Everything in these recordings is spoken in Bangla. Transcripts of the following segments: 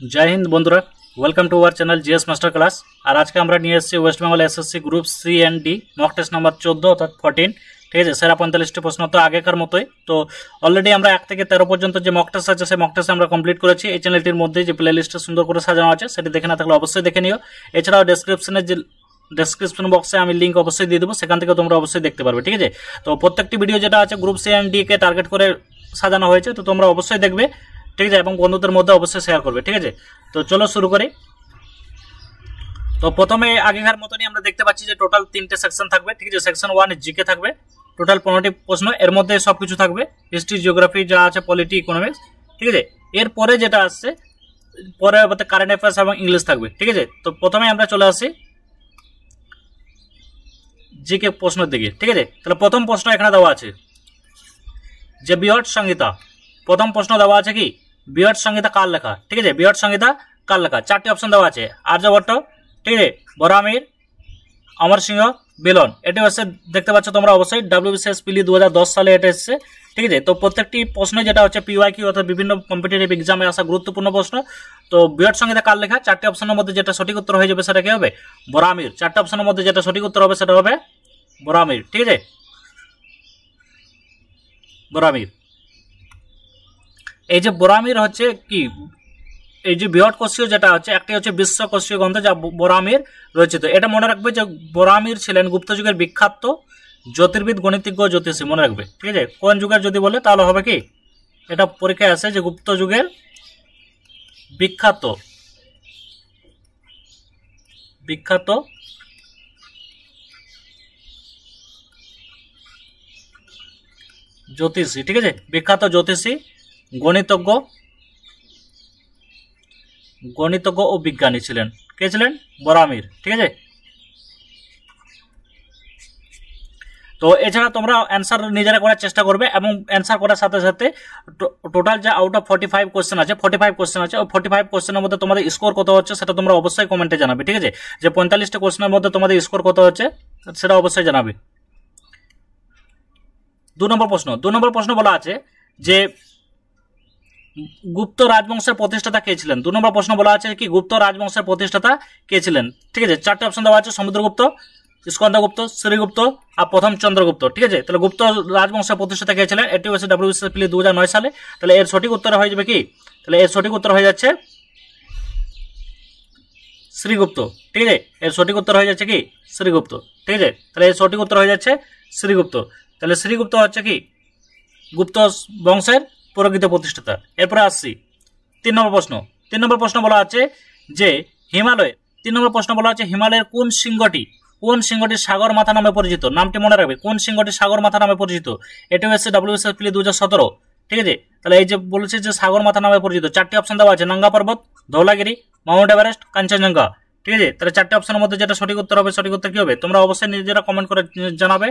जय हिंद बंधुरा welcome to our channel GS master class. और आज के আমরা নিয়ে এসেছি West Bengal SSC group C and D mock test number 14 অর্থাৎ 14। ঠিক আছে, সেরা 45টি প্রশ্ন তো আগেকার মতোই। তো অলরেডি আমরা 1 থেকে 13 পর্যন্ত যে মক টেস্ট আছে সেই মক টেস্ট আমরা কমপ্লিট করেছি। এই চ্যানেলটির মধ্যে যে প্লেলিস্টটা সুন্দর করে সাজানো আছে সেটি দেখে না থাকলে অবশ্যই দেখে নিও। এছাড়াও ডেসক্রিপশন বক্সে আমি লিংক অবশ্যই দিয়ে দেবো, সেখান থেকে তোমরা অবশ্যই দেখতে পারবে। ঠিক আছে, তো প্রত্যেকটি ভিডিও যেটা আছে গ্রুপ সি এন্ড ডি কে টার্গেট করে সাজানো হয়েছে, তো তোমরা অবশ্যই দেখবে। ঠিক আছে, এবং বন্ধুদের মধ্যে অবশ্যই শেয়ার করবে। ঠিক আছে, তো চলো শুরু করি। তো প্রথমে আগেকার মতনই আমরা দেখতে পাচ্ছি যে টোটাল 3টে সেকশন থাকবে। ঠিক আছে, সেকশন 1 জিকে থাকবে, টোটাল 15টি প্রশ্ন, এর মধ্যে সবকিছু থাকবে, হিস্ট্রি, জিওগ্রাফি যা আছে, পলিটি, ইকোনমিক্স। ঠিক আছে, এরপরে যেটা আসছে পরে কারেন্ট অ্যাফেয়ার্স এবং ইংলিশ থাকবে। ঠিক আছে, তো প্রথমে আমরা চলে আসি জিকে প্রশ্নের দিকে। ঠিক আছে, তাহলে প্রথম প্রশ্ন এখানে দেওয়া আছে যে বৃহৎ সংহিতা। প্রথম প্রশ্ন দেওয়া আছে কি বৃহৎ সংহিতা কার লেখা। ঠিক আছে, বৃহৎ সংহিতা কার লেখা, 4টি অপশন দেওয়া আছে। আর্যভট্ট, ঠিক আছে, বরামির, অমর সিংহ, বেলন। এটি হচ্ছে দেখতে পাচ্ছ তোমরা অবশ্যই WBCS পিলি 2010 সালে এটা এসছে। ঠিক আছে, তো প্রত্যেকটি প্রশ্ন যেটা হচ্ছে PYQ অর্থাৎ বিভিন্ন কম্পিটিটিভ এক্সামে আসা গুরুত্বপূর্ণ প্রশ্ন। তো বৃহৎ সংহিতা কার লেখা, 4টি অপশনের মধ্যে যেটা সঠিক উত্তর হয়ে যাবে সেটা কি হবে, বরামির। 4টি অপশনের মধ্যে যেটা সঠিক উত্তর হবে সেটা হবে বরামির। ঠিক আছে, বরামির। এই যে বরামির হচ্ছে কি, এই যে বৃহৎ কোষীয় যেটা হচ্ছে, একটি হচ্ছে বিশ্বকোষীয় গ্রন্থ যা বরামির রচিত। এটা মনে রাখবে যে বরামির ছিলেন গুপ্ত যুগের বিখ্যাত জ্যোতির্বিদ, গণিতজ্ঞ, জ্যোতিষী। মনে রাখবে। ঠিক আছে, কোন যুগের যদি বলে তাহলে হবে কি, এটা পরীক্ষায় আসে যে গুপ্ত যুগের বিখ্যাত জ্যোতিষী। ঠিক আছে, বিখ্যাত জ্যোতিষী, গণিতজ্ঞ ও বিজ্ঞানী ছিলেন। কে ছিলেন, বরামির। ঠিক আছে, তো এছাড়া তোমরা অ্যান্সার নিজেরা করার চেষ্টা করবে, এবং অ্যান্সার করার সাথে সাথে টোটাল যে আউট অফ 45 কোশ্চেন আছে, 45 কোশ্চেন আছে, ওই 45 কোশ্চেনের মধ্যে তোমাদের স্কোর কত হচ্ছে সেটা তোমরা অবশ্যই কমেন্টে জানাবে। ঠিক আছে, যে 45টা কোশ্চেনের মধ্যে তোমাদের স্কোর কত হচ্ছে সেটা অবশ্যই জানাবে। 2 নম্বর প্রশ্ন বলা আছে যে গুপ্ত রাজবংশের প্রতিষ্ঠাতা কে ছিলেন। 2 নম্বর প্রশ্ন বলা আছে কি গুপ্ত রাজবংশের প্রতিষ্ঠাতা কে ছিলেন। ঠিক আছে, 4টি অপশন দেওয়া আছে, সমুদ্রগুপ্ত, স্কন্দগুপ্ত, শ্রীগুপ্ত আর প্রথম চন্দ্রগুপ্ত। ঠিক আছে, তাহলে গুপ্ত রাজবংশের প্রতিষ্ঠাতা কে ছিলেন, এটি হচ্ছে WBCS পিলি 2009 সালে। তাহলে এর সঠিক উত্তর হয়ে যাবে কি, তাহলে এর সঠিক উত্তর হয়ে যাচ্ছে শ্রীগুপ্ত। ঠিক আছে, এর সঠিক উত্তর হয়ে যাচ্ছে কি শ্রীগুপ্ত। ঠিক আছে, তাহলে এর সঠিক উত্তর হয়ে যাচ্ছে শ্রীগুপ্ত। তাহলে শ্রীগুপ্ত হচ্ছে কি গুপ্ত বংশের প্রকৃত প্রতিষ্ঠাতা। এরপরে আসছি 3 নম্বর প্রশ্ন বলা আছে যে হিমালয়ের 3 নম্বর প্রশ্ন বলা আছে হিমালয়ের কোন শৃঙ্গটি সাগর মাথা নামে পরিচিত। নামটি মনে রাখবে, কোন শৃঙ্গটি সাগর মাথা নামে পরিচিত। এটি হচ্ছে WBCS পিলি 2017। ঠিক আছে, তাহলে এই যে বলেছে যে সাগর মাথা নামে পরিচিত, 4টি অপশন দেওয়া আছে, নাঙ্গা পর্বত, ধৌলাগিরি, মাউন্ট এভারেস্ট, কাঞ্চনজঙ্ঘা। ঠিক আছে, তাহলে 4টি অপশনের মধ্যে যেটা সঠিক উত্তর হবে, সঠিক উত্তর কি হবে তোমরা অবশ্যই নিজেরা কমেন্ট করে জানাবে।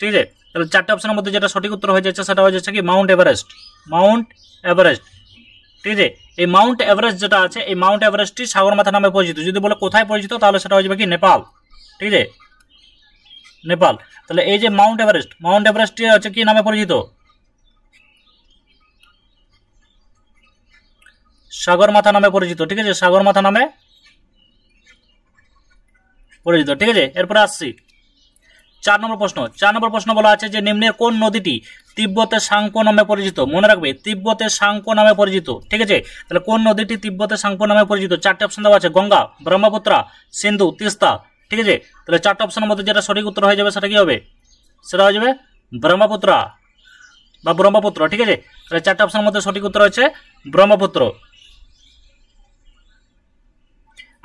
ঠিক আছে, তাহলে 4টি অপশনের মধ্যে যেটা সঠিক উত্তর হয়ে যাচ্ছে সেটা হয়ে যাচ্ছে কি মাউন্ট এভারেস্ট। ঠিক আছে, এই মাউন্ট এভারেস্ট যেটা আছে, এই মাউন্ট এভারেস্টটি সাগর মাথা নামে পরিচিত। যদি বলে কোথায় পরিচিত তাহলে সেটা হয়ে যাবে কি নেপাল। ঠিক আছে, নেপাল। তাহলে এই যে মাউন্ট এভারেস্টটি হচ্ছে কি নামে পরিচিত, সাগর মাথা নামে পরিচিত। ঠিক আছে, সাগর মাথা নামে পরিচিত। ঠিক আছে, এরপরে আসছি 4 নম্বর প্রশ্ন বলা আছে যে নিম্নের কোন নদীটি তিব্বতের সাংপো নামে পরিচিত। মনে রাখবে, তিব্বতের সাংপো নামে পরিচিত। ঠিক আছে, তাহলে কোন নদীটি তিব্বতের সাংপো নামে পরিচিত, 4টি অপশন দেওয়া আছে, গঙ্গা, ব্রহ্মপুত্র, সিন্ধু, তিস্তা। ঠিক আছে, তাহলে 4টি অপশনের মধ্যে যেটা সঠিক উত্তর হয়ে যাবে সেটা কি হবে, সেটা হয়ে যাবে ব্রহ্মপুত্র। ঠিক আছে, তাহলে 4টি অপশনের মধ্যে সঠিক উত্তর হচ্ছে ব্রহ্মপুত্র।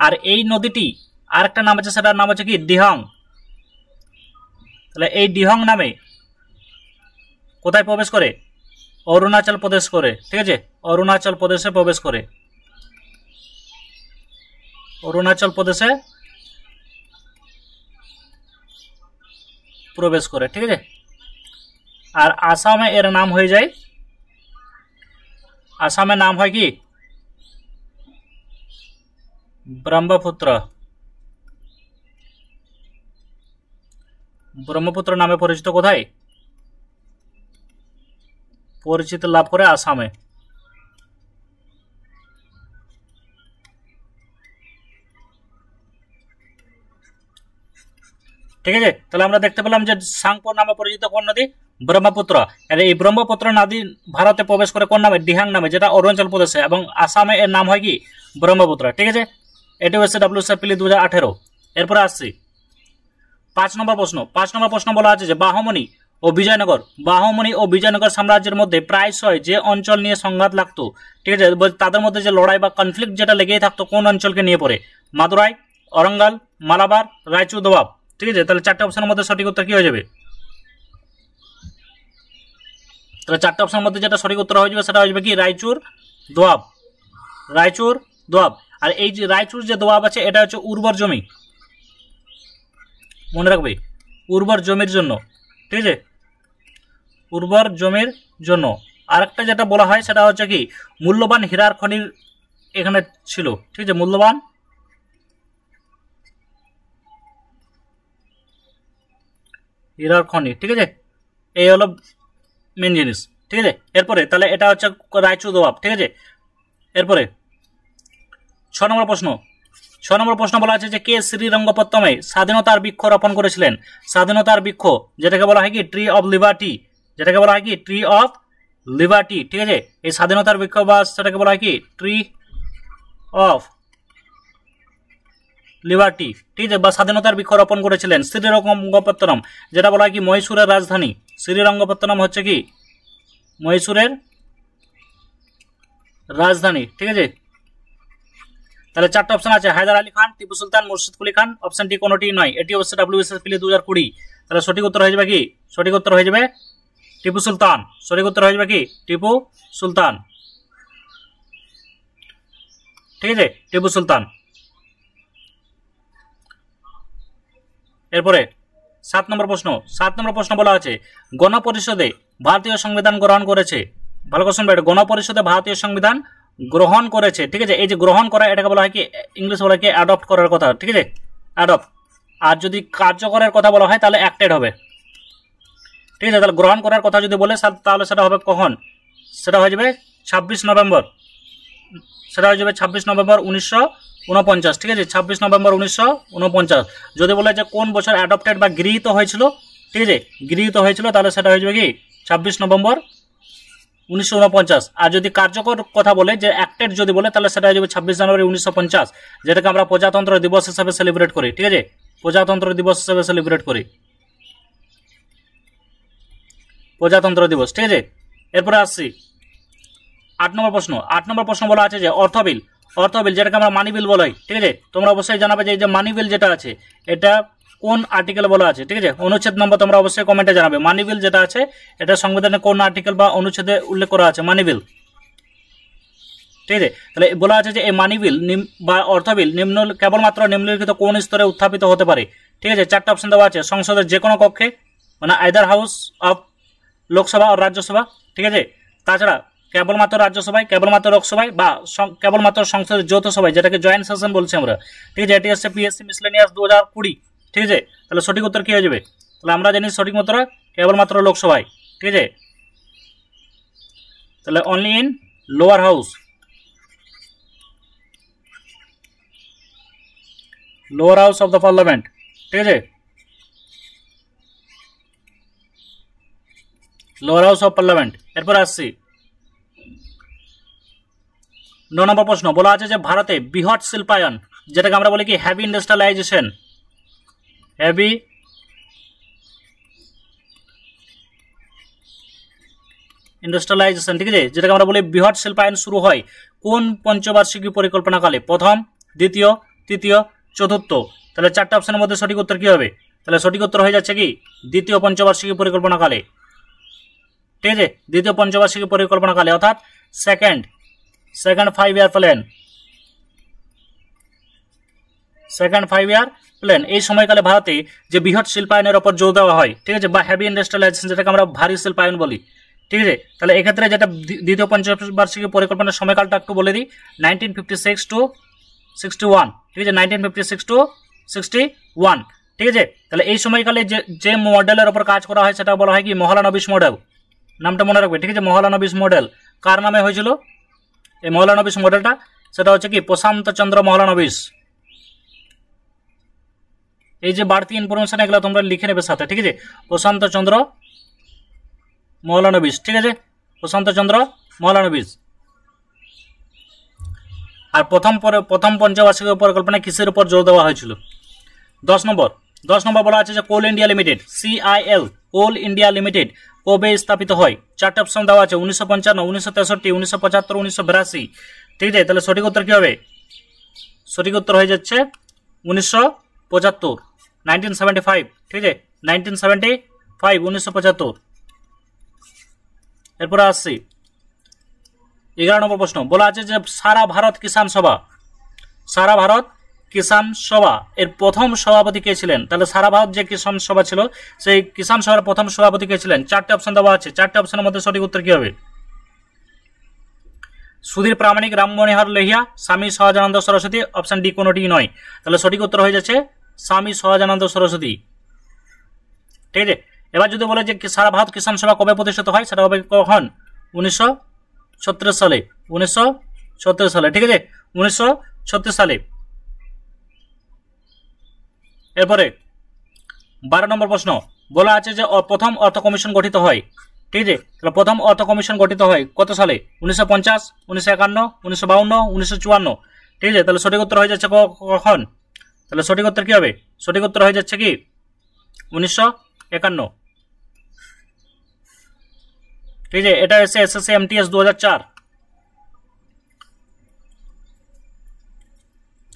আর এই নদীটি আরেকটা নাম আছে, সেটার নাম হচ্ছে কি দিহং। তাহলে এই দিহং নামে কোথায় প্রবেশ করে, অরুণাচল প্রদেশ করে। ঠিক আছে, অরুণাচল প্রদেশে প্রবেশ করে, অরুণাচল প্রদেশে প্রবেশ করে। ঠিক আছে, আর আসামে এর নাম হয়ে যায়, আসামের নাম হয় কি ব্রহ্মপুত্র নামে পরিচিত। কোথায় পরিচিতি লাভ করে, আসামে। ঠিক আছে। তাহলে আমরা দেখতে পেলাম যে সাংপো নামে পরিচিত কোন নদী? ব্রহ্মপুত্র। আর এই ব্রহ্মপুত্র নদী ভারতে প্রবেশ করে কোন নামে? ডিহাং নামে, যেটা অরুণাচল প্রদেশে, এবং আসামে এর নাম হয় কি? ব্রহ্মপুত্র। ঠিক আছে, এটি হচ্ছে WCPL 2018। এরপরে আসছি 5 নম্বর প্রশ্ন। 5 নম্বর প্রশ্ন বলা আছে যে বাহমনি ও বিজয়নগর, বাহমনি ও বিজয়নগর সাম্রাজ্যের মধ্যে প্রায়শই যে অঞ্চল নিয়ে সংঘাত লাগতো, ঠিক আছে, তাদের মধ্যে যে লড়াই বা কনফ্লিক্ট যেটা লেগেই থাকতো, কোন অঞ্চলকে নিয়ে পড়ে? মাদুরাই, অরঙ্গাল, মালাবার, রায়চুর, দোয়াব। ঠিক আছে, তাহলে 4টে অপশনের মধ্যে সঠিক উত্তর কি হয়ে যাবে? তাহলে 4টে অপশনের মধ্যে যেটা সঠিক উত্তর হয়ে যাবে সেটা হয়ে যাবে কি? রায়চুর, দোয়াব। রায়চুর, দোয়াব। আর এই যে রায়চুর যে দোয়াব আছে, এটা হচ্ছে উর্বর জমি, মনে রাখবে, উর্বর জমির জন্য। ঠিক আছে, উর্বর জমির জন্য। আরেকটা যেটা বলা হয় সেটা হচ্ছে কি? মূল্যবান হীরার খনির এখানে ছিল। ঠিক আছে, মূল্যবান হীরার খনি। ঠিক আছে, এই হলো মেন জিনিস। ঠিক আছে, এরপরে তাহলে এটা হচ্ছে রায়চুর দোয়াব। ঠিক আছে, এরপরে 6 নম্বর প্রশ্ন। 6 নম্বর প্রশ্ন বলা আছে যে কে শ্রীরঙ্গপত্তমে স্বাধীনতার বৃক্ষ রোপণ করেছিলেন? স্বাধীনতার বৃক্ষ, যেটাকে বলা হয় কি? ট্রি অফ লিবার্টি, যেটাকে বলা হয় কি? Tree of liberty. ঠিক আছে, এই স্বাধীনতার বৃক্ষ বা সেটাকে বলা হয় কি? Tree of liberty. ঠিক আছে, বা স্বাধীনতার বৃক্ষ রোপণ করেছিলেন শ্রীরঙ্গপত্তনম, যেটা বলা হয় কি? মহীশূরের রাজধানী। শ্রীরঙ্গপত্তনম হচ্ছে কি? মহীশূরের রাজধানী। ঠিক আছে, তাহলে 4টে অপশন আছে, হায়দার আলী খান, টিপু সুলতান, মুর্শিদ কুলি খান। অপশন ডি কোনোটি নয়, এটি অবশ্যই WCPL 2020। তাহলে সঠিক উত্তর হয়ে যাবে কি? সঠিক উত্তর হয়ে যাবে টিপু সুলতান। সঠিক উত্তর হয়ে যাবে কি? টিপু সুলতান। ঠিক আছে, টিপু সুলতান। এরপরে 7 নম্বর প্রশ্ন। 7 নম্বর প্রশ্ন বলা আছে গণপরিষদে ভারতীয় সংবিধান গ্রহণ করেছে। ভালো কথা শুনবে, গণপরিষদে ভারতীয় সংবিধান গ্রহণ করেছে। ঠিক আছে, এই যে গ্রহণ করা, এটাকে বলা হয় কি? ইংলিশ বলা হয় কি? অ্যাডপ্ট করার কথা। ঠিক আছে, অ্যাডপ্ট। আর যদি কার্যকরের কথা বলা হয় তাহলে অ্যাক্টেড হবে। ঠিক আছে, তাহলে গ্রহণ করার কথা যদি বলে তাহলে সেটা হবে কখন? সেটা হয়ে যাবে 26 নভেম্বর। সেটা হয়ে যাবে 26 নভেম্বর 1949। ঠিক আছে, 26 নভেম্বর 1949। যদি বলে যে কোন বছর অ্যাডপ্টেড বা গৃহীত হয়েছিল, ঠিক আছে, গৃহীত হয়েছিল, তাহলে সেটা হয়ে যাবে কি? 26 নভেম্বর 1949। আর যদি কার্যকর কথা বলে, যে অ্যাক্টেড যদি বলে, তাহলে সেটা হয়ে যাবে 26 জানুয়ারি 1950, যেটাকে আমরা প্রজাতন্ত্র দিবস হিসাবে সেলিব্রেট করি। ঠিক আছে, প্রজাতন্ত্র দিবস হিসাবে সেলিব্রেট করি, প্রজাতন্ত্র দিবস। ঠিক আছে, এরপরে আসছি 8 নম্বর প্রশ্ন। 8 নম্বর প্রশ্ন বলা আছে যে অর্থবিল, অর্থবিল যেটাকে আমরা মানি বিল বলাই। ঠিক আছে, তোমরা অবশ্যই জানাবে যে এই যে মানি বিল যেটা আছে এটা কোন আর্টিকেল বলা আছে। ঠিক আছে, অনুচ্ছেদ নম্বর তোমরা অবশ্যই কমেন্টে জানাবে। মানি বিল যেটা আছে এটা সংবিধানে কোন আর্টিকেল বা অনুচ্ছেদে উল্লেখ করা আছে? মানি বিল। ঠিক আছে, তাহলে বলা আছে যে এই মানি বিল বা অর্থবিল কেবলমাত্র নিম্নলিখিত কোন স্তরে উত্থাপিত হতে পারে? ঠিক আছে, 4টে অপশন দেওয়া আছে। সংসদের যে কোনো কক্ষে, মানে আইদার হাউস অফ লোকসভা ও রাজ্যসভা। ঠিক আছে, তাছাড়া কেবলমাত্র রাজ্যসভায়, কেবলমাত্র লোকসভায়, বা কেবলমাত্র সংসদের যৌথ সভায়, যেটাকে জয়েন্ট সেশন বলছি আমরা। ঠিক আছে, এটি হচ্ছে PSC মিসলেনিয়াস 2020। ঠিক আছে, তাহলে সঠিক উত্তর কি হয়ে যাবে? তাহলে আমরা জানি সঠিক উত্তর কেবলমাত্র লোকসভায়। ঠিক আছে, তাহলে only in lower house, lower house of the parliament. ঠিক আছে, লোয়ার হাউস অফ পার্লামেন্ট। এরপর আসছি 9 নম্বর প্রশ্ন। বলা আছে যে ভারতে বৃহৎ শিল্পায়ন, যেটাকে আমরা বলি কি? Heavy industrialisation, heavy industrialisation. ঠিক আছে, যেটাকে আমরা বলি বৃহৎ শিল্পায়ন শুরু হয় কোন পঞ্চবার্ষিকী পরিকল্পনাকালে? প্রথম, দ্বিতীয়, তৃতীয়, চতুর্থ। তাহলে 4টে অপশনের মধ্যে সঠিক উত্তর কি হবে? তাহলে সঠিক উত্তর হয়ে যাচ্ছে কি? দ্বিতীয় পঞ্চবার্ষিকী পরিকল্পনাকালে। ঠিক আছে, দ্বিতীয় পঞ্চবার্ষিকী পরিকল্পনাকালে, অর্থাৎ second 5 year plan, second 5 year plan. এই সময়কালে ভারতে যে বৃহৎ শিল্পায়নের ওপর জোর দেওয়া হয়, ঠিক আছে, বা হেভি ইন্ডাস্ট্রিয়ালাইজেশন, যেটাকে আমরা ভারী শিল্পায়ন বলি। ঠিক আছে, তাহলে এক্ষেত্রে যেটা দ্বিতীয় পঞ্চবার্ষিকী পরিকল্পনার সময়কালটা একটু বলে দিই, 1956 to 61। ঠিক আছে, 1956 to 61। ঠিক আছে, তাহলে এই সময়কালে যে মডেলের ওপর কাজ করা হয় সেটা বলা হয় কি? মহলানবিশ মডেল। নামটা মনে রাখবে। ঠিক আছে, মহলানবিশ মডেল কার নামে হয়েছিল? এই মহলানবিশ মডেলটা সেটা হচ্ছে কি? প্রশান্ত চন্দ্র মহলানবিশ। এই যে বাড়তি ইনফরমেশন এগুলো তোমরা লিখে নেবে সাথে, ঠিক আছে। প্রশান্ত চন্দ্র মহলানবিশ, ঠিক আছে, প্রশান্ত চন্দ্র মহলানবিশ। আর প্রথম পঞ্চবার্ষিক পরিকল্পনা কিসের উপর জোর দেওয়া হয়েছিল? 10 নম্বর বলা আছে যে কোল ইন্ডিয়া লিমিটেড, CIL, কোল ইন্ডিয়া লিমিটেড কবে স্থাপিত হয়? 4টে অপশন দেওয়া আছে, 1955, 1963, 1975, 1982, ঠিক আছে। তাহলে সঠিক উত্তর কি হবে? সঠিক উত্তর হয়ে যাচ্ছে 1975, 1975, ঠিক আছে, 1975, 1975। এরপরে আসছি 11 নম্বর প্রশ্ন, বলা আছে যে সারা ভারত কিষাণ সভা এর প্রথম সভাপতি কে ছিলেন? তাহলে সারা ভারত যে কিষাণ সভা ছিল সেই কিষাণ সভার প্রথম সভাপতি কে ছিলেন? 4টে অপশন দেওয়া আছে, 4টে অপশনের মধ্যে সঠিক উত্তর কি হবে? সুধীর প্রামাণিক, রামমনোহর লোহিয়া, স্বামী সহজানন্দ সরস্বতী, অপশন ডি কোনোটি নয়। তাহলে সঠিক উত্তর হয়ে যাচ্ছে স্বামী সহজানন্দ সরস্বতী, ঠিক আছে। এবার যদি বলে যে সারা ভারত কিষাণ সভা কবে প্রতিষ্ঠিত হয়, সেটা হবে কখন? 1936 সালে, 1936 সালে, ঠিক আছে, 1936 সালে। এরপরে 12 নম্বর প্রশ্ন, বলা আছে যে প্রথম অর্থ কমিশন গঠিত হয়, ঠিক আছে। তাহলে প্রথম অর্থ কমিশন গঠিত হয় কত সালে? 1950, 1951, 1952, 1954, ঠিক আছে। তাহলে সঠিক উত্তর হয়ে যাচ্ছে কখন? তাহলে সঠিক উত্তর কি হবে? সঠিক উত্তর হয়ে যাচ্ছে কি 1951, ঠিক আছে। এটা এসে SSC MTS 2004।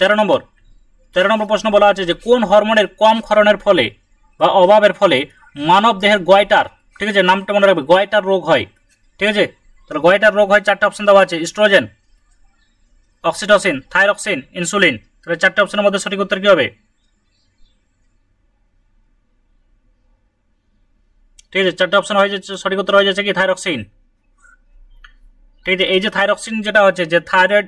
13 নম্বর প্রশ্ন, বলা আছে যে কোন হরমোনের কম ক্ষরণের ফলে বা অভাবের ফলে মানব দেহের গয়টার, ঠিক আছে, নামটা মনে রাখবে, গয়টার রোগ হয়, ঠিক আছে। তাহলে গয়টার রোগ হয়, 4টে অপশন দেওয়া আছে, ইস্ট্রোজেন, অক্সিটোসিন, থাইরক্সিন, ইনসুলিন। তাহলে 4টে অপশনের মধ্যে সঠিক উত্তর কি হবে? ঠিক আছে, 4টে অপশন হয়ে যাচ্ছে, সঠিক উত্তর হয়ে যাচ্ছে কি থাইরক্সিন, ঠিক আছে। এই যে থাইরক্সিন যেটা হচ্ছে, যে থাইরয়েড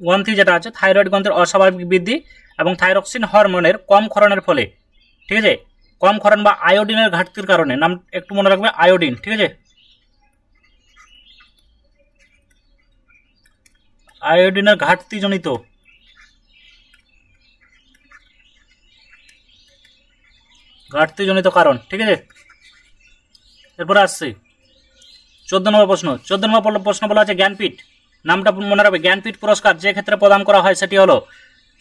গ্রন্থি যেটা আছে, থাইরয়েড গ্রন্থির অস্বাভাবিক বৃদ্ধি এবং থাইরক্সিন হরমোনের কম ক্ষরণের ফলে, ঠিক আছে, কম ক্ষরণ বা আয়োডিনের ঘাটতির কারণে, নাম একটু মনে রাখবে, আয়োডিন, ঠিক আছে, আয়োডিনের ঘাটতিজনিত কারণ, ঠিক আছে। এরপরে আসছি 14 নম্বর প্রশ্ন, বলা আছে জ্ঞানপীঠ, নামটা মনে রাখবে, জ্ঞানপীঠ পুরস্কার যে ক্ষেত্রে প্রদান করা হয় সেটি হলো,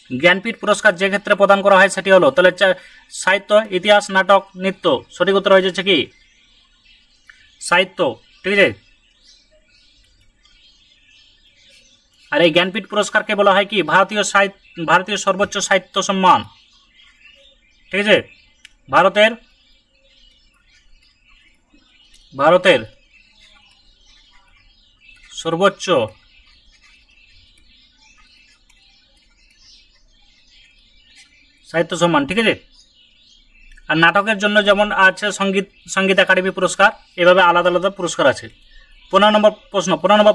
জ্ঞানপীঠ পুরস্কার যে ক্ষেত্রে প্রদান করা হয় সেটি হলো, তাহলে সাহিত্য, ইতিহাস, নাটক, নৃত্য। সঠিক উত্তর হয়ে যাচ্ছে কি সাহিত্য, ঠিক আছে। আর এই জ্ঞানপীঠ পুরস্কারকে বলা হয় কি ভারতীয় সর্বোচ্চ সাহিত্য সম্মান, ঠিক আছে, ভারতের সর্বোচ্চ সাহিত্য সম্মান, ঠিক আছে। আর নাটকের জন্য যেমন আছে সঙ্গীত একাডেমি পুরস্কার, এভাবে আলাদা আলাদা পুরস্কার আছে। 15 নম্বর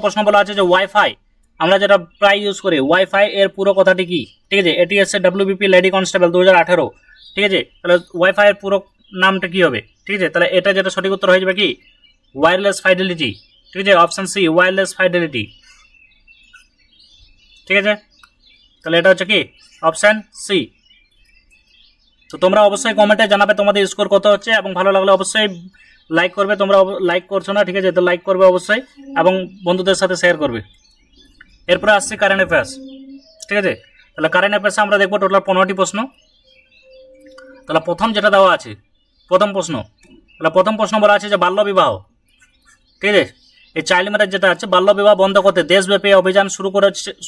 প্রশ্ন বলা আছে যে ওয়াইফাই, আমরা যেটা প্রায় ইউজ করি, ওয়াইফাই এর পুরো কথাটি কি? ঠিক আছে, এটি হচ্ছে WBP লেডি কনস্টেবল 2018, ঠিক আছে। তাহলে ওয়াইফাই এর পুরো নামটা কি হবে? ঠিক আছে, তাহলে এটা যেটা সঠিক উত্তর হয়ে যাবে কি ওয়্যারলেস ফাইডেলিটি, ঠিক আছে, অপশন সি ওয়্যারলেস ফাইডেলিটি, ঠিক আছে। তাহলে এটা হচ্ছে কি অপশন সি। তো তোমরা অবশ্যই কমেন্টে জানাবে তোমাদের স্কোর কত হচ্ছে, এবং ভালো লাগলে অবশ্যই লাইক করবে। তোমরা লাইক করছো না, ঠিক আছে, তো লাইক করবে অবশ্যই এবং বন্ধুদের সাথে শেয়ার করবে। এরপরে আসছে কারেন্ট অ্যাফেয়ার্স, ঠিক আছে। তাহলে কারেন্ট অ্যাফেয়ার্সে আমরা দেখবো টোটাল 15টি প্রশ্ন। তাহলে প্রথম যেটা দেওয়া আছে, প্রথম প্রশ্ন বলা আছে যে বাল্যবিবাহ, ঠিক আছে, এই চাইল্ড ম্যারেজ যেটা আছে, বাল্যবিবাহ বন্ধ করতে দেশব্যাপী অভিযান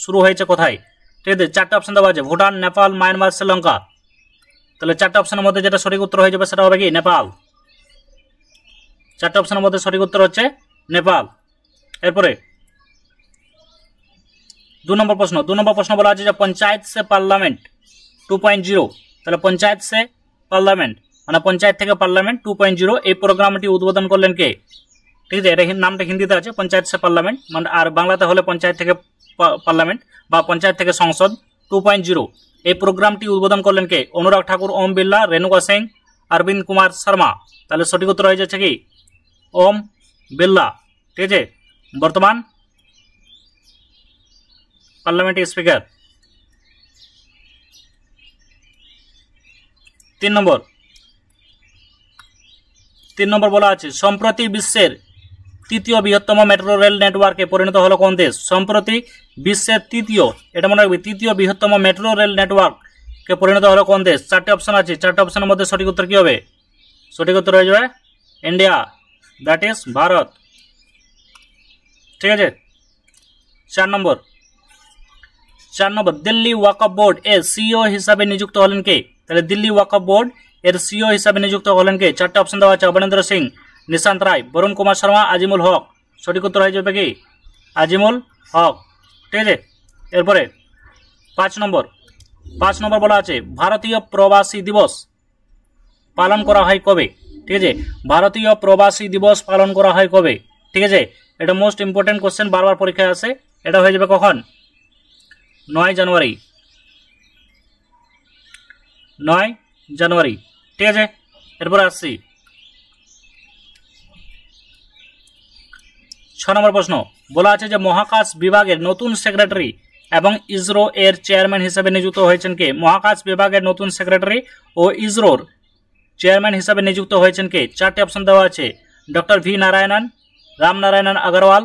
শুরু হয়েছে কোথায়? ঠিক আছে, 4টে অপশন দেওয়া আছে, ভুটান, নেপাল, মায়ানমার, শ্রীলঙ্কা। তাহলে 4টে অপশনের মধ্যে যেটা সঠিক উত্তর হয়ে যাবে সেটা হবে কি নেপাল। 4টে অপশনের মধ্যে সঠিক উত্তর হচ্ছে নেপাল। এরপরে 2 নম্বর প্রশ্ন বলা আছে যে পঞ্চায়েত সে পার্লামেন্ট 2.0, তাহলে পঞ্চায়েত সে পার্লামেন্ট মানে পঞ্চায়েত থেকে পার্লামেন্ট 2.0 এই প্রোগ্রামটি উদ্বোধন করলেন কে? ঠিক আছে, এটা নামটা হিন্দিতে আছে পঞ্চায়েত সে পার্লামেন্ট, মানে আর বাংলাতে হলে পঞ্চায়েত থেকে পার্লামেন্ট বা পঞ্চায়েত থেকে সংসদ 2.0। এই প্রোগ্রামটি উদ্বোধন করলেন কে? অনুরাগ ঠাকুর, ওম বিড়লা, রেণুকা সিং, অরবিন্দ কুমার শর্মা। তাহলে সঠিক উত্তর হয়ে যাচ্ছে কি ওম বিড়লা, ঠিক আছে, বর্তমান পার্লামেন্টের স্পিকার। তিন নম্বর বলা আছে সম্প্রতি বিশ্বের তৃতীয় বৃহত্তম মেট্রো রেল নেটওয়ার্কে পরিণত হলো কোন দেশ? সম্প্রতি বিশ্বের এটা মনে রাখবে তৃতীয় বৃহত্তম মেট্রো রেল নেটওয়ার্ককে পরিণত হলো কোন দেশ? চারটে অপশন আছে, চারটে অপশনের মধ্যে সঠিক উত্তর কি হবে? সঠিক উত্তর হয়ে যাবে ইন্ডিয়া, দ্যাট ইজ ভারত। ঠিক আছে। 4 নম্বর দিল্লি ওয়াকফ বোর্ড এর সিইও হিসাবে নিযুক্ত হলেন কে? তাহলে দিল্লি ওয়াকফ বোর্ড এর সিইও হিসাবে নিযুক্ত হলেন কে? চারটে অপশন দেওয়া আছে, অবনীন্দ্র সিং, নিশান্ত রায়, বরুণ কুমার শর্মা, আজিমুল হক। সঠিক উত্তর হয়ে যাবে কি? আজিমুল হক। ঠিক আছে। এরপরে 5 নম্বর বলা আছে ভারতীয় প্রবাসী দিবস পালন করা হয় কবে? ঠিক আছে, ভারতীয় প্রবাসী দিবস পালন করা হয় কবে? ঠিক আছে, এটা মোস্ট ইম্পর্টেন্ট কোশ্চেন, বারবার পরীক্ষায় আসে। এটা হয়ে যাবে কখন? 9 জানুয়ারি। 9 জানুয়ারি। ঠিক আছে। এরপর আসছি 6 নম্বর প্রশ্ন বলা আছে যে মহাকাশ বিভাগের নতুন সেক্রেটারি এবং ইসরো এর চেয়ারম্যান হিসেবে নিযুক্ত হয়েছেন কে? মহাকাশ বিভাগের নতুন সেক্রেটারি ও ইসরোর চেয়ারম্যান হিসেবে নিযুক্ত হয়েছেন কে? চারটি অপশন দেওয়া আছে, doctor V Narayanan, Ramnarayanan Agarwal,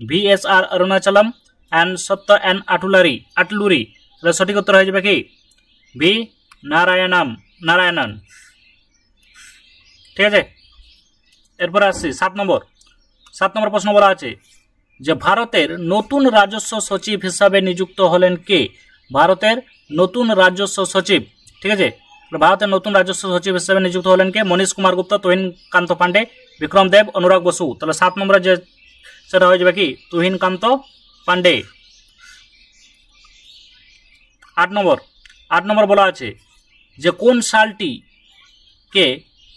VSR Arunachalam and Satya N Atluri. তাহলে সঠিক উত্তর হয়ে যাবে কি? ভি নারায়ণন। ঠিক আছে। এরপরে আসছি 7 নম্বর প্রশ্ন বলা আছে যে ভারতের নতুন রাজস্ব সচিব হিসাবে নিযুক্ত হলেন কে? ভারতের নতুন রাজস্ব সচিব। ঠিক আছে, ভারতের নতুন রাজস্ব সচিব হিসাবে নিযুক্ত হলেন কে? মনীষ কুমার গুপ্তা, তুহিন কান্ত পান্ডে, বিক্রম দেব, অনুরাগ বসু। তাহলে 7 নম্বরে যে সেটা হয়ে যাবে কি? তুহিন কান্ত পান্ডে। 8 নম্বর বলা আছে যে কোন সালটি কে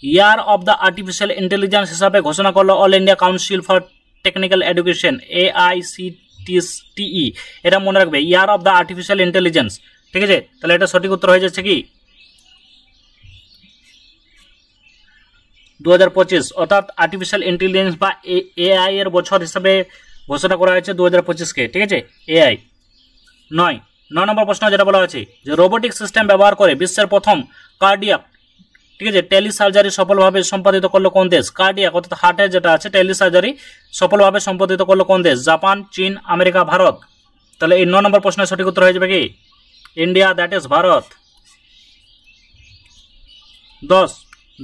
year of the artificial intelligence হিসাবে ঘোষণা করলো All India Council for Technical Education, AICTE। এটা মনে রাখবে, year of the artificial intelligence. ঠিক আছে, তাহলে এটা সঠিক উত্তর হয়ে যাচ্ছে কি? 2025, অর্থাৎ আর্টিফিশিয়াল ইন্টেলিজেন্স বা AI এর বছর হিসাবে ঘোষণা করা হয়েছে 2025-কে। ঠিক আছে, AI। 9 নম্বর প্রশ্ন যেটা বলা আছে যে রোবোটিক সিস্টেম ব্যবহার করে বিশ্বের প্রথম কার্ডিয়াক, ঠিক আছে, টেলি সার্জারি সফলভাবে সম্পাদিত করলো কোন দেশ? কার্ডিয়াক অর্থাৎ হার্টের যেটা আছে টেলি সার্জারি সফলভাবে সম্পাদিত করলো কোন দেশ? জাপান, চীন, আমেরিকা, ভারত। তাহলে এই 9 নম্বর প্রশ্নের সঠিক উত্তর হয়ে যাবে কি? India, that is Bharat.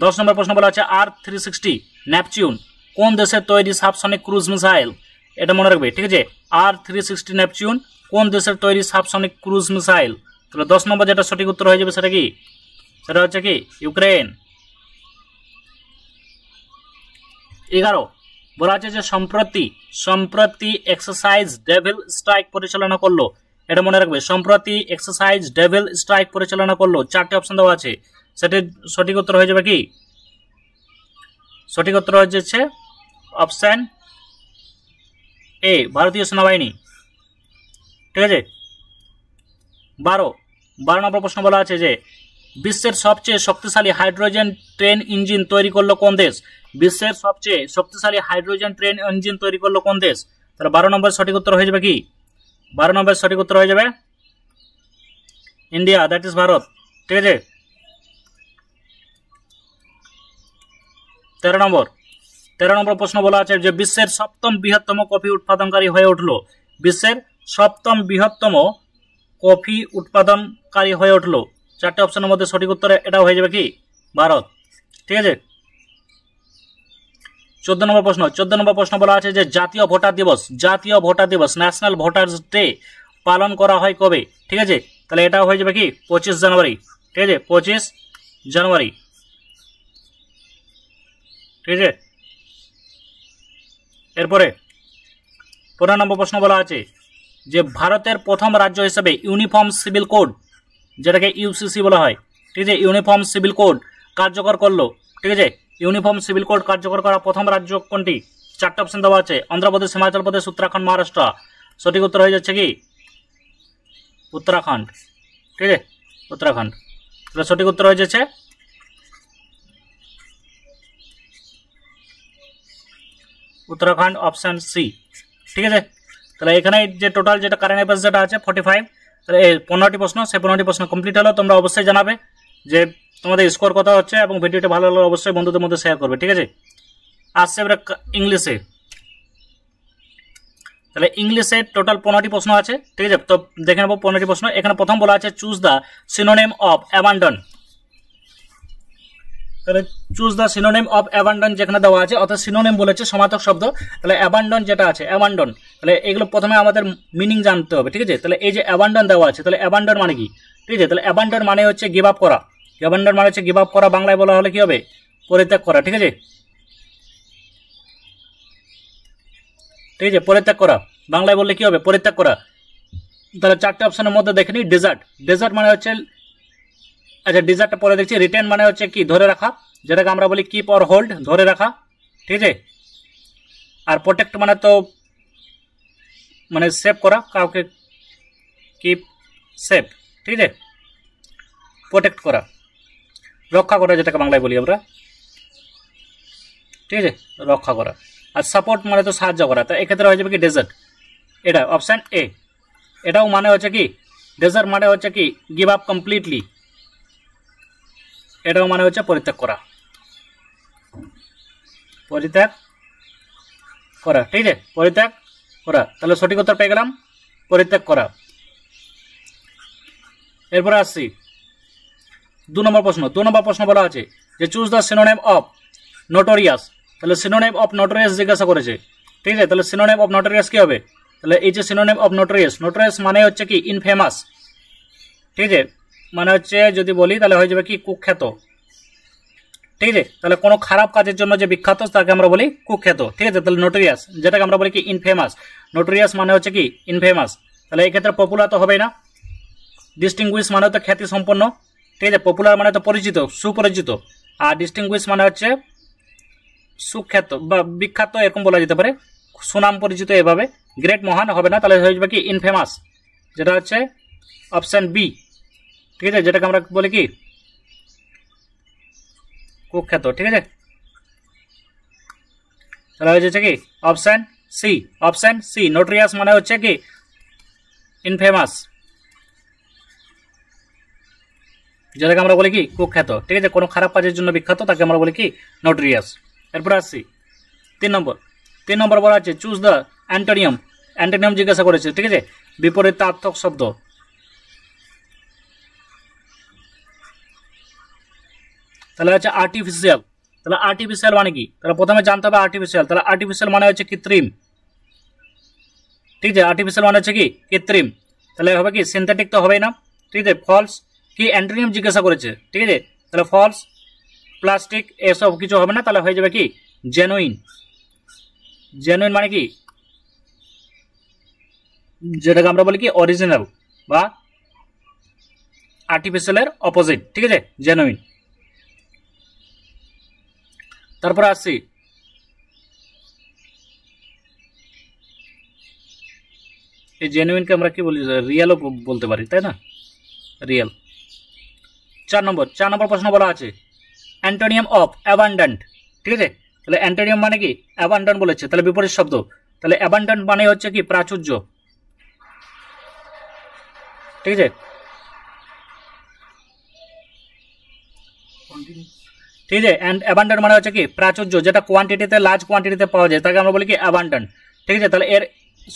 10 নম্বর প্রশ্ন বলা আছে R360 নেপচুন কোন দেশের তৈরি সাবসনিক ক্রুজ মিসাইল? এটা মনে রাখবে। ঠিক আছে, R360 নেপচুন কোন দেশের তৈরি সাবসনিক ক্রুজ মিসাইল? তাহলে 10 নম্বর যেটা সঠিক উত্তর হয়ে যাবে সেটা কি? সেটা হচ্ছে কি? ইউক্রেন। 11 বলা আছে যে সম্প্রতি এক্সারসাইজ ডেভিল স্ট্রাইক পরিচালনা করলো। এটা মনে রাখবে, সম্প্রতি এক্সারসাইজ ডেভিল স্ট্রাইক পরিচালনা করলো। চারটি অপশন দেওয়া আছে, সেটির সঠিক উত্তর হয়ে যাবে কি? সঠিক উত্তর হয়ে যাচ্ছে অপশন এ, ভারতীয় সেনাবাহিনী। ঠিক আছে। 12 নম্বর প্রশ্ন বলা আছে যে বিশ্বের সবচেয়ে শক্তিশালী হাইড্রোজেন ট্রেন ইঞ্জিন তৈরি করলো কোন দেশ? বিশ্বের সবচেয়ে শক্তিশালী হাইড্রোজেন ট্রেন ইঞ্জিন তৈরি করলো কোন দেশ? তাহলে 12 নম্বর সঠিক উত্তর হয়ে যাবে কি? 12 নম্বর সঠিক উত্তর হয়ে যাবে ইন্ডিয়া, দ্যাট ইজ ভারত। ঠিক আছে। 13 নম্বর প্রশ্ন বলা আছে যে বিশ্বের সপ্তম বৃহত্তম কফি উৎপাদনকারী হয়ে উঠলো। বিশ্বের সপ্তম বৃহত্তম কফি উৎপাদনকারী হয়ে উঠলো। চারটে অপশনের মধ্যে সঠিক উত্তর এটা হয়ে যাবে কি? ভারত। ঠিক আছে। 14 নম্বর প্রশ্ন বলা আছে যে জাতীয় ভোটার দিবস ন্যাশনাল ভোটার্স ডে পালন করা হয় কবে? ঠিক আছে, তাহলে এটা হয়ে যাবে কি? 25 জানুয়ারি। ঠিক আছে, 25 জানুয়ারি। ঠিক আছে। এরপরে 15 নম্বর প্রশ্ন বলা আছে যে ভারতের প্রথম রাজ্য হিসেবে ইউনিফর্ম সিভিল কোড, যেটাকে UCC বলা হয়, ঠিক আছে, ইউনিফর্ম সিভিল কোড কার্যকর করলো। ঠিক আছে, ইউনিফর্ম সিভিল কোড কার্যকর করা প্রথম রাজ্য কোনটি? চারটে অপশন দেওয়া আছে, অন্ধ্রপ্রদেশ, হিমাচল প্রদেশ, উত্তরাখণ্ড, মহারাষ্ট্র। সঠিক উত্তর হয়ে যাচ্ছে কি? উত্তরাখণ্ড। ঠিক আছে, উত্তরাখণ্ড। তাহলে সঠিক উত্তর হয়ে যাচ্ছে উত্তরাখণ্ড, অপশন সি। ঠিক আছে। তাহলে এখানে যে টোটাল যেটা কারেন্ট অ্যাফেয়ার্স যেটা আছে 45, তাহলে 15টি প্রশ্ন, সেই 15টি প্রশ্ন কমপ্লিট হলো। তোমরা অবশ্যই জানাবে যে তোমাদের স্কোর কথা হচ্ছে, এবং ভিডিওটা ভালো লাগলে অবশ্যই বন্ধুদের মধ্যে শেয়ার করবে, ঠিক আছে। আসছে এবার ইংলিশে। তাহলে ইংলিশে টোটাল 15টি প্রশ্ন আছে, ঠিক আছে। তো দেখে নেবো 15টি প্রশ্ন। এখানে প্রথম বলা আছে choose the synonym of abandon. তাহলে choose the synonym of abandon যেখানে দেওয়া আছে, অর্থাৎ সিনোনিম বলেছে সমার্থক শব্দ। তাহলে অ্যাবান্ডন যেটা আছে, অ্যাবান্ডন, তাহলে এগুলো প্রথমে আমাদের মিনিং জানতে হবে, ঠিক আছে। তাহলে এই যে অ্যাবান্ডন দেওয়া আছে, তাহলে অ্যাবান্ডন মানে কি, ঠিক আছে। তাহলে অ্যাবান্ডন মানে হচ্ছে গিভ আপ করা। অ্যাবান্ডন মানে হচ্ছে গিভ আপ করা, বাংলায় বলা হলে কি হবে, পরিত্যাগ করা, ঠিক আছে। ঠিক আছে, পরিত্যাগ করা, বাংলায় বললে কি হবে, পরিত্যাগ করা। তাহলে 4টে অপশনের মধ্যে দেখে নিই। ডেজার্ট, ডেজার্ট মানে হচ্ছে, আচ্ছা ডেজার্টটা পরে দেখছি। রিটেন মানে হচ্ছে কি, ধরে রাখা, যেটাকে আমরা বলি কিপ অর হোল্ড, ধরে রাখা, ঠিক আছে। আর প্রোটেক্ট মানে তো মানে সেভ করা, কাউকে কিপ সেভ, ঠিক আছে, প্রোটেক্ট করা, রক্ষা করা, যেটাকে বাংলায় বলি আমরা, ঠিক আছে, রক্ষা করা। আর সাপোর্ট মানে তো সাহায্য করা। তো এক্ষেত্রে হয়ে যাবে কি ডেজার্ট, এটা অপশান এ। এটাও মানে হচ্ছে কি, ডেজার্ট মানে হচ্ছে কি গিভ আপ কমপ্লিটলি, এটাও মানে হচ্ছে পরিত্যাগ করা, পরিত্যাগ করা, ঠিক আছে, পরিত্যাগ করা। তাহলে সঠিক উত্তর পেয়ে গেলাম, পরিত্যাগ করা। এরপরে আসছি 2 নম্বর প্রশ্ন। 2 নম্বর প্রশ্ন বলা আছে যে choose the synonym of notorious. তাহলে সিনোনিম অফ নোটোরিয়াস জিজ্ঞাসা করেছে, ঠিক আছে। তাহলে সিনোনিম অফ নোটোরিয়াস কি হবে, তাহলে এই যে সিনোনিম অফ নোটোরিয়াস, নোটোরিয়াস মানে হচ্ছে কি ইনফেমাস, ঠিক আছে, মানে হচ্ছে যদি বলি তাহলে হয়ে যাবে কি কুখ্যাত, ঠিক আছে। তাহলে কোনো খারাপ কাজের জন্য যে বিখ্যাত তাকে আমরা বলি কুখ্যাত, ঠিক আছে। তাহলে নোটোরিয়াস যেটাকে আমরা বলি কি ইনফেমাস, নোটোরিয়াস মানে হচ্ছে কি ইনফেমাস। তাহলে এই ক্ষেত্রে পপুলার তো হবেই না। ডিস্টিংগুইশ মানে তো খ্যাতি সম্পন্ন, ঠিক আছে। পপুলার মানে তো পরিচিত, সুপরিচিত। আর ডিস্টিংগুইশ মানে হচ্ছে সুখ্যাত বা বিখ্যাত, এরকম বলা যেতে পারে, সুনাম পরিচিত এভাবে। গ্রেট মহান হবে না, তাহলে হয়ে যাবে কি ইনফেমাস, যেটা হচ্ছে অপশান বি, ঠিক আছে, যেটাকে আমরা বলি কি কুখ্যাত, ঠিক আছে। তাহলে হয়ে যাচ্ছে কি option C, option C, notorious মানে হচ্ছে কি ইনফেমাস, যেটাকে আমরা বলি কি কুখ্যাত, ঠিক আছে। কোনো খারাপ কাজের জন্য বিখ্যাত তাকে আমরা বলি কি নোটোরিয়াস। এরপরে আসছি 3 নম্বর। 3 নম্বর বলা আছে চুজ দ্য অ্যান্টোনিয়াম। অ্যান্টোনিয়াম জিজ্ঞাসা করেছে, ঠিক আছে, বিপরীতার্থক শব্দ। তাহলে হচ্ছে আর্টিফিশিয়াল। তাহলে আর্টিফিশিয়াল মানে কি, তাহলে প্রথমে জানতে হবে আর্টিফিশিয়াল। তাহলে আর্টিফিশিয়াল মানে হচ্ছে কৃত্রিম, ঠিক আছে। আর্টিফিশিয়াল মানে হচ্ছে কি কৃত্রিম। তাহলে হবে কি সিনথেটিক তো হবেই না, ঠিক আছে। ফলস, কি অ্যান্টোনিয়াম জিজ্ঞাসা করেছে, ঠিক আছে। তাহলে ফলস, প্লাস্টিক, এসব কিছু হবে না। তাহলে হয়ে যাবে কি জেনুইন। জেনুইন মানে কি, যেটাকে আমরা বলি কি অরিজিনাল বা আর্টিফিশিয়ালের অপোজিট, ঠিক আছে, জেনুইন। তারপরে আসছি এই জেনুইনকে আমরা কি বলি, রিয়েলও বলতে পারি, তাই না, রিয়েল। 4 নম্বর। 4 নম্বর প্রশ্ন বলা আছে অ্যান্টোনিয়াম অফ অ্যাবান্ডেন্ট, ঠিক আছে। তাহলে অ্যান্টোনিয়াম মানে কি অ্যাবান্ডন বলেছে, তাহলে বিপরীত শব্দ। তাহলে অ্যাবান্ডন মানে হচ্ছে কি প্রাচুর্য, ঠিক আছে, ঠিক আছে। অ্যান্ড অ্যাবান্ডন মানে হচ্ছে কি প্রাচুর্য, যেটা কোয়ান্টিটিতে লার্জ কোয়ান্টিটিতে পাওয়া যায় তাকে আমরা বলি কি অ্যাবান্ডন, ঠিক আছে। তাহলে এর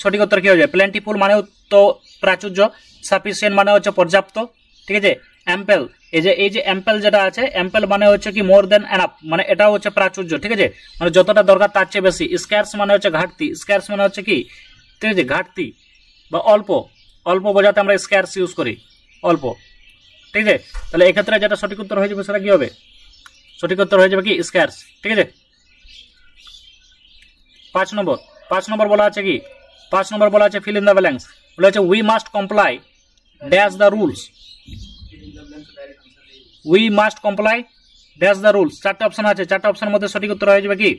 সঠিক উত্তর কি হয়ে যায়, প্লেন্টিফুল মানেও তো প্রাচুর্য, সাফিসিয়েন্ট মানে হচ্ছে পর্যাপ্ত, ঠিক আছে। অ্যাম্পেল, এই যে অ্যাম্পেল যেটা আছে, অ্যাম্পেল মানে হচ্ছে কি মোর দেন এনাফ, মানে এটাও হচ্ছে প্রাচুর্য, ঠিক আছে, মানে যতটা দরকার তার চেয়ে বেশি। স্ক্যার্স মানে হচ্ছে ঘাটতি, স্ক্যার্স মানে হচ্ছে কি, ঠিক আছে, ঘাটতি বা অল্প, অল্প বোঝাতে আমরা স্ক্যার্স ইউজ করি, অল্প, ঠিক আছে। তাহলে এক্ষেত্রে যেটা সঠিক উত্তর হয়ে যাবে সেটা কি হবে, সঠিক উত্তর হয়ে যাবে কি স্ক্যার্স, ঠিক আছে। 5 নম্বর। 5 নম্বর বলা আছে কি, 5 নম্বর বলা আছে ফিল ইন দ্য ব্ল্যাঙ্কস। বলা আছে we must comply dash the rules. We must comply dash the rules. 4টে অপশন আছে, 4টে অপশনের মধ্যে সঠিক উত্তর হয়ে যাবে কি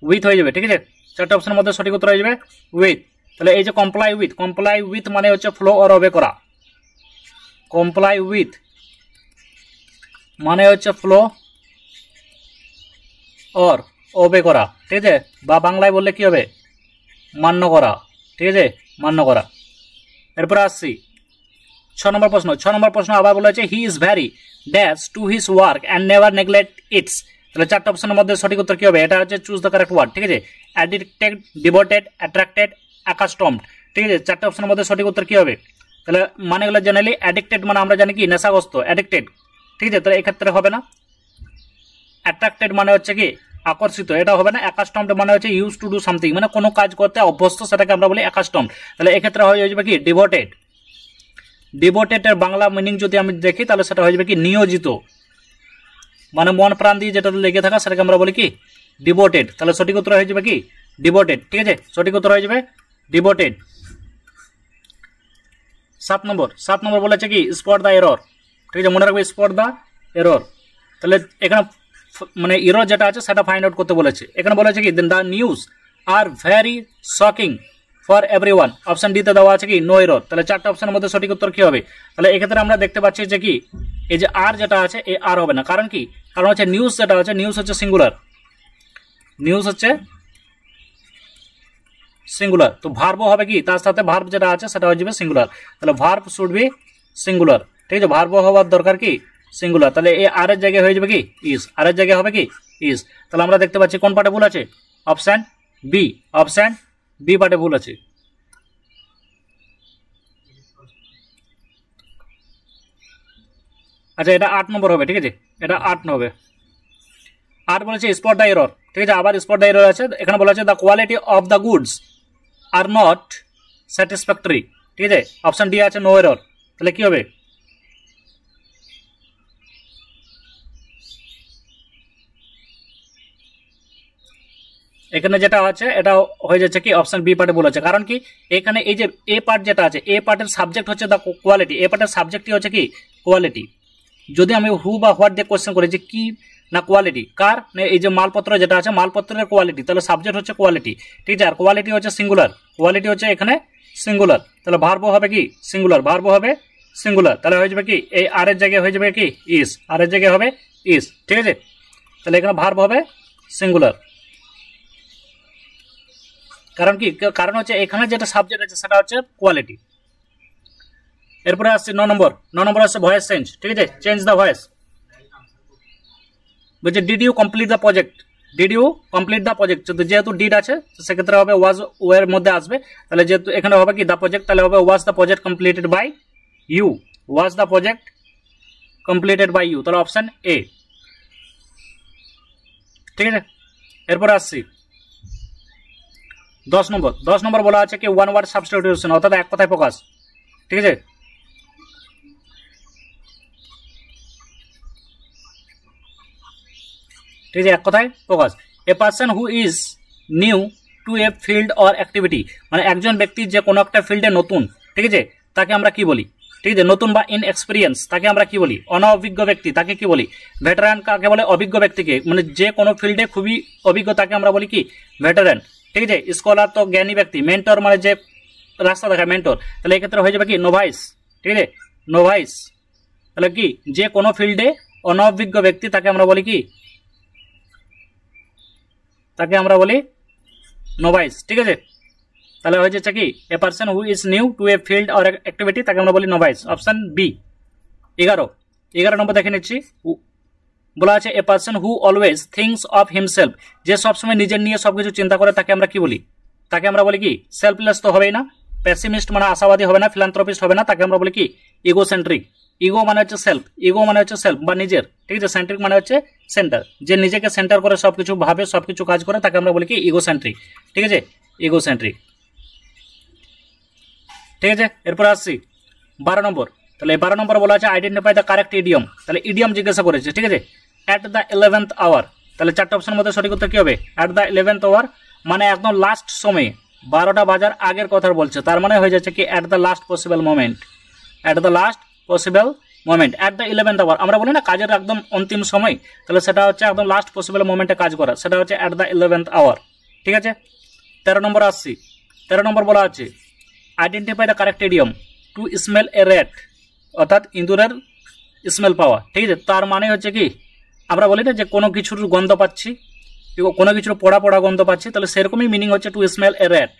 উইথ হয়ে যাবে, ঠিক আছে। 4টে অপশনের মধ্যে সঠিক উত্তর হয়ে যাবে উইথ। তাহলে এই যে কমপ্লাই উইথ, কমপ্লাই উইথ মানে হচ্ছে ফ্লো অর ওবে করা। কমপ্লাই উইথ মানে হচ্ছে ফ্লো অর ওবে করা, ঠিক আছে, বা বাংলায় বললে কি হবে মান্য করা, ঠিক আছে, মান্য করা। এরপরে আসছি ছ নম্বর প্রশ্ন আবার বলেছে he is very dash to his work and never neglect it's. তাহলে চারটা অপশনের মধ্যে সঠিক উত্তর কি হবে? এটা হচ্ছে চুজ দ্য কারেক্ট ওয়ার্ড, ঠিক আছে। অ্যাডিক্টেড, ডিভোটেড, অ্যাট্রাক্টেড, অ্যাকাস্টমড, ঠিক আছে। চারটা অপশনের মধ্যে সঠিক উত্তর কি হবে? তাহলে মানেগুলো জেনারেলি অ্যাডিক্টেড মানে আমরা জানি কি নেশাগ্রস্ত, অ্যাডিক্টেড, ঠিক আছে। তাহলে এক্ষেত্রে হবে না। অ্যাট্রাক্টেড মানে হচ্ছে কি আকর্ষিত, এটা হবে না। অ্যাকাস্টমড মানে হচ্ছে ইউজ টু ডু সামথিং, মানে কোনো কাজ করতে অভ্যস্ত, সেটাকে আমরা বলি অ্যাকাস্টমড। তাহলে এক্ষেত্রে হয়ে যাবে কি ডিভোটেড। ডিভোটেডের বাংলা মিনিং যদি আমি দেখি তাহলে সেটা হয়ে যাবে কি নিয়োজিত, মানে মন প্রাণ দিয়ে যেটা লেগে থাকা সেটাকে আমরা বলি কি ডিভোটেড। তাহলে সঠিক উত্তর হয়ে যাবে কি ডিভোটেড, ঠিক আছে। সঠিক উত্তর হয়ে যাবে ডিভোটেড। 7 নম্বর বলেছে কি স্পট দ্য এরর, ঠিক আছে। মনে রাখবে স্পট দ্য এরর। তাহলে এখানে মানে এরর যেটা আছে সেটা ফাইন্ড আউট করতে বলেছে। এখানে বলেছে কি the news are very shocking for everyone. Option ডিতে দেওয়া আছে কি নো এরর। তাহলে চারটা অপশনের মধ্যে সঠিক উত্তর কি হবে? তাহলে এক্ষেত্রে আমরা দেখতে পাচ্ছি যে কি এই যে আর যেটা আছে এই আর হবে না। কারণ কি? কারণ হচ্ছে নিউজ যেটা আছে, নিউজ হচ্ছে সিঙ্গুলার, নিউজ হচ্ছে সিঙ্গুলার। তো ভার্ব হবে কি তার সাথে ভার্ব যেটা আছে সেটা হয়ে যাবে সিঙ্গুলার। তাহলে ভার্ব শুড বি সিঙ্গুলার, ঠিক আছে। ভার্ব হওয়ার দরকার কি সিঙ্গুলার। তাহলে এই আর এর জায়গায় হয়ে যাবে কি ইজ, আর এর জায়গায় হবে কি ইজ। তাহলে আমরা দেখতে পাচ্ছি কোন পার্টে ভুল আছে? অপশন বি, অপশন বি পার্টে ভুল আছে। আচ্ছা এটা 8 নম্বর হবে, ঠিক আছে। এটা 8 হবে। 8 বলেছে স্পট দ্য এরর, ঠিক আছে। আবার স্পট দ্য এরর আছে। এখানে বলা আছে the quality of the goods are not satisfactory, ঠিক আছে। অপশন ডি আছে নো এরর। তাহলে কি হবে? এখানে যেটা আছে এটা হয়ে যাচ্ছে কি অপশন বি পার্টে বলেছে। কারণ কি এখানে এই যে এ পার্ট যেটা আছে, এ পার্টের সাবজেক্ট হচ্ছে দ্য কোয়ালিটি, এ পার্টের সাবজেক্টই হচ্ছে কি কোয়ালিটি। যদি আমি হু বা হোয়াট দিয়ে কোশ্চেন করি যে কি না কোয়ালিটি কার, না এই যে মালপত্র যেটা আছে মালপত্রের কোয়ালিটি, তাহলে সাবজেক্ট হচ্ছে কোয়ালিটি, ঠিক আছে। আর কোয়ালিটি হচ্ছে সিঙ্গুলার, কোয়ালিটি হচ্ছে এখানে সিঙ্গুলার। তাহলে ভার্ব হবে কি সিঙ্গুলার, ভার্ব হবে সিঙ্গুলার। তাহলে হয়ে যাবে কি এই আর এর জায়গায় হয়ে যাবে কি ইজ, আর এর জায়গায় হবে ইজ, ঠিক আছে। তাহলে এখানে ভার্ব হবে সিঙ্গুলার। কারণ কি? কারণ হচ্ছে এখানে যেটা সাবজেক্ট আছে সেটা হচ্ছে কোয়ালিটি। এরপরে আসছে 9 নম্বর আসছে ভয়েস চেঞ্জ, ঠিক আছে। চেঞ্জ দ্য ভয়েস বলছে did you complete the project, did you complete the project. যেহেতু ডিড আছে সেক্ষেত্রে হবে ওয়াজ, ওয়ের মধ্যে আসবে। তাহলে যেহেতু এখানে হবে কি দ্য প্রজেক্ট, তাহলে হবে was the project completed by you, was the project completed by you. তাহলে অপশন এ, ঠিক আছে। এরপরে আসছি 10 নম্বর বলা আছে কি ওয়ান ওয়ার্ড সাবস্টিটিউশন, অর্থাৎ এক কথায় প্রকাশ, ঠিক আছে। ঠিক আছে, এক কথায় প্রকাশ। A person who is new to a field or activity, মানে একজন ব্যক্তি যে কোনো একটা ফিল্ডে নতুন, ঠিক আছে, তাকে আমরা কি বলি? ঠিক আছে, নতুন বা ইনএক্সপিরিয়েন্স তাকে আমরা কি বলি? অনভিজ্ঞ ব্যক্তি তাকে কি বলি? ভেটারান কাকে বলে? অভিজ্ঞ ব্যক্তিকে, মানে যে কোনো ফিল্ডে খুবই অভিজ্ঞ তাকে আমরা বলি কি ভেটারান, ঠিক আছে। স্কলার তো জ্ঞানী ব্যক্তি, মেন্টর মানে যে রাস্তা দেখায় মেন্টর, তাহলে এক্ষেত্রে হয়ে যাবে কি নোভাইস, ঠিক আছে, নোভাইস। তাহলে কি যে কোনো ফিল্ডে অনভিজ্ঞ ব্যক্তি তাকে আমরা বলি কি? তাকে আমরা বলি নোভাইস, ঠিক আছে। তাহলে হয়ে যাচ্ছে কি a person who is new to a field or activity তাকে আমরা বলি নোভাইস। Option B. 11 নম্বর দেখে নিচ্ছি। বলা আছে এ person who always things of himself, যে সবসময় নিজের নিয়ে সবকিছু চিন্তা করে তাকে আমরা কি বলি? তাকে আমরা বলি কি? সেলফলেস তো হবেই না, পেসিমিস্ট মানে আশাবাদী হবে না, ফিলান্থ্রপিস্ট হবে না, তাকে আমরা বলি কি? ইগোসেন্ট্রিক। ইগো মানে হচ্ছে সেলফ, ইগো মানে হচ্ছে সেলফ বা নিজের, ঠিক আছে। সেন্ট্রিক মানে হচ্ছে সেন্টার, যে নিজেকে সেন্টার করে সবকিছু ভাবে সবকিছু কাজ করে তাকে আমরা বলি কি? ইগোসেন্ট্রিক, ঠিক আছে, ইগোসেন্ট্রিক, ঠিক আছে। এরপর আসছি 12 নম্বর। তাহলে 12 নম্বর বলা আছে আইডেন্টিফাই দ্য কারেক্ট ইডিয়ম, তাহলে ইডিয়ম জিজ্ঞাসা করেছে, ঠিক আছে। অ্যাট দ্য 11th আওয়ার, তাহলে চারটা অপশনের মধ্যে সঠিক উত্তর কি হবে? অ্যাট দ্য 11th আওয়ার মানে একদম লাস্ট সময়ে, 12টা বাজার আগের কথা বলছে, তার মানে হয়ে যাচ্ছে কি at the last possible moment, at the last possible moment, at the 11th hour. আমরা বলি না কাজের একদম অন্তিম সময়, তাহলে সেটা হচ্ছে একদম লাস্ট পসিবল মোমেন্টে কাজ করা, সেটা হচ্ছে অ্যাট দ্য 11th আওয়ার, ঠিক আছে। 13 নম্বর আসছি। 13 নম্বর বলা আছে identify the correct idiom two smell a rat, অর্থাৎ ইঁদুরের স্মেল পাওয়া, ঠিক আছে। তার মানে হচ্ছে কি আমরা বলি না যে কোনো কিছুর গন্ধ পাচ্ছি, কোনো কিছুর পোড়া পোড়া গন্ধ পাচ্ছি, তাহলে সেরকমই মিনিং হচ্ছে টু স্মেল এ র্যাট,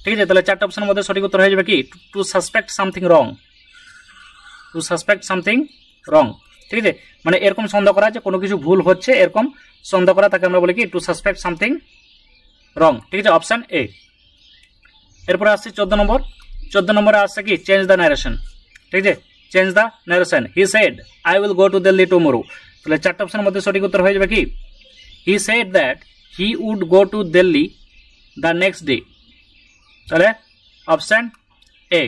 ঠিক আছে। তাহলে চারটা অপশনের মধ্যে সঠিক উত্তর হয়ে যাবে কি? To suspect something wrong, to suspect something wrong, ঠিক আছে, মানে এরকম সন্দেহ করা যে কোনো কিছু ভুল হচ্ছে, এরকম সন্দেহ করা তাকে আমরা বলি কি টু সাসপেক্ট সামথিং রং, ঠিক আছে, অপশন এ। এরপরে আসছে 14 নম্বর। 14 নম্বরে আসছে কি চেঞ্জ দ্য ন্যারেশন, ঠিক আছে, change the narration. He said I will go to Delhi tomorrow, তাহলে চারটা অপশনের মধ্যে সঠিক উত্তর হয়ে যাবে কি he said that he would go to Delhi the next day, তাহলে option A,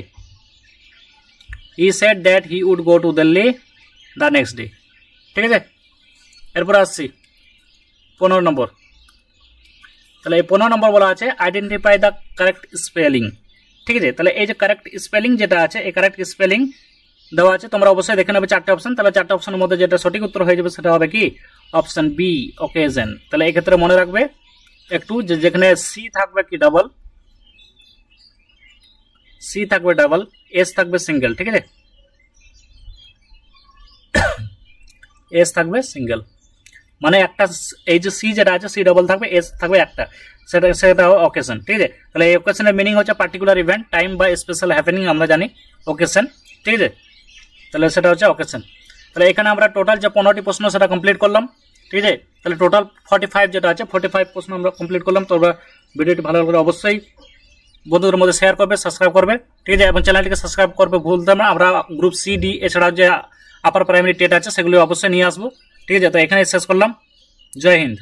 he said that he would go to Delhi the next day, ঠিক আছে। এরপর আসছি 15 নম্বর। তাহলে এই 15 নম্বর বলা আছে আইডেন্টিফাই দ্য কারেক্ট স্পেলিং, ঠিক আছে, তাহলে এই যে কারেক্ট স্পেলিং যেটা আছে, এই কারেক্ট স্পেলিং দেওয়া আছে, তোমরা অবশ্যই দেখে নেবে চারটে অপশন, তাহলে চারটে অপশনের মধ্যে যেটা সঠিক উত্তর হয়ে যাবে সেটা হবে কি অপশন বি, অকেজন। তাহলে এই ক্ষেত্রে মনে রাখবে একটু যে যেখানে সি থাকবে কি ডাবল, সি থাকবে ডাবল, এস থাকবে সিঙ্গেল, ঠিক আছে, এস থাকবে সিঙ্গেল, মানে একটা এই যে সি যেটা আছে সি ডাবল থাকবে, এস থাকবে একটা, সেটা অকেশন, ঠিক আছে। তাহলে এই অকেশনের মিনিং হচ্ছে পার্টিকুলার ইভেন্ট, টাইম বা স্পেশাল হ্যাপেনিং, আমরা জানি অকেশন, ঠিক আছে, তাহলে সেটা হচ্ছে অকেশন। তাহলে এখানে আমরা টোটাল যে 15টি প্রশ্ন সেটা কমপ্লিট করলাম, ঠিক আছে, তাহলে টোটাল 45 যেটা আছে 45 প্রশ্ন আমরা কমপ্লিট করলাম। তো ভিডিওটি ভালো লাগলে অবশ্যই বন্ধুদের মধ্যে শেয়ার করবে, সাবস্ক্রাইব করবে, ঠিক আছে, এবং চ্যানেলটিকে সাবস্ক্রাইব করবে ভুলতে না। আমরা গ্রুপ সি ডি এছাড়াও যে আপার প্রাইমারি টেট আছে সেগুলি অবশ্যই নিয়ে আসবো, ঠিক আছে। তো এখানে শেষ করলাম, জয় হিন্দ।